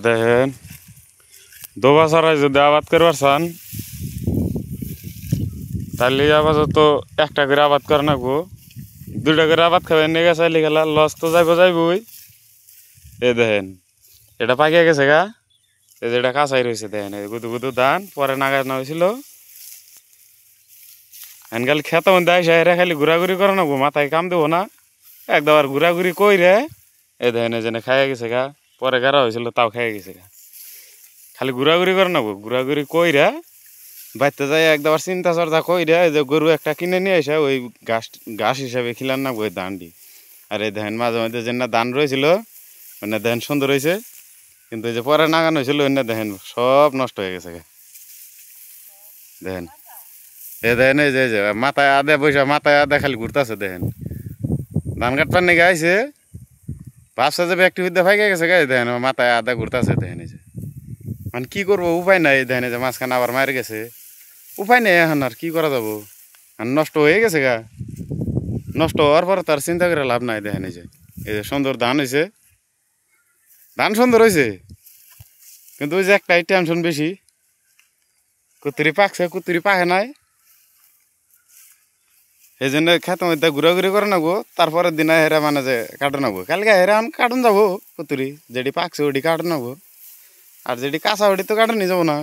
দেখেন দোবা ছাড়াই যদি আবাদ করবার চান তাহলে আপাতত একটা করে আবাদ করে নাকবো। দুইটা করে আবাদ খাবেন নিয়ে গেছে গেলা লস তো যাইবই। এ দেখেন এটা পাকিয়ে গেছে গা, এই যে এটা কাঁচাই রয়েছে দেখেন, এই গুদু গুদু ধান পরে নাগানো হয়েছিল। খালি খেতে মধ্যে আসে এরা খালি ঘোরাঘুরি করে নাকবো, মাথায় কাম দেবো না একদম। ঘোরাঘুরি কইরে এই দেখেন এই জন্য খাইয়া গেছে গা, পরে গাড়া হয়েছিল তাও খাইয়া গেছে গা। খালি ঘোরাঘুরি করে নেবো, ঘোরাঘুরি কইরা বাইতে যাই একদম চিন্তা চর্চা কইরা এই যে গরু একটা কিনে নিয়ে আসে ওই ঘাস হিসাবে খিলান না ওই ধানটি। আর এই দেখেন মাঝে মাঝে যে না ধান রয়েছিল ওই দেখেন সুন্দর হয়েছে, কিন্তু এই যে পরে নাগানো হয়েছিল ওই দেখেন সব নষ্ট হয়ে গেছে। দেখেন এ দেখেন এই যে মাথায় আদে পয়সা মাথায় আদে খালি ঘুরতেছে দেখেন। ধান কাটবার নাকি আইসে ভাবছে যে ব্যক্তি বিদ্যা ফাইকে গেছে গাই দেখেন মাথায় আদা ঘুরতেছে দেখেন। এই যে মানে কি করবো উপায় নাই, দেখেন যে মাঝখানে আবার মারি গেছে, উপায় নেই এখন আর কি করা যাবো। আর নষ্ট হয়ে গেছে গা, নষ্ট হওয়ার পর তার চিন্তা করে লাভ নাই। দেখেন এই যে সুন্দর ধান হয়েছে, ধান সুন্দর হয়েছে, কিন্তু ওই যে একটাই টেনশন বেশি, কুতুরি পাকছে কুতুরি পাকে নাই। এই জন্য খেতে মধ্যে ঘুরাঘুরি করে নেবো, তারপরের দিনে হেরা মানে যে কাটে নেবো। কালকে হেরা আমি কাটন যাবো কুতুরি, যেটি পাকছে ওটি কাটে নেবো, আর যেটি কাঁচা ওটি তো কাটে নিয়ে যাবো না।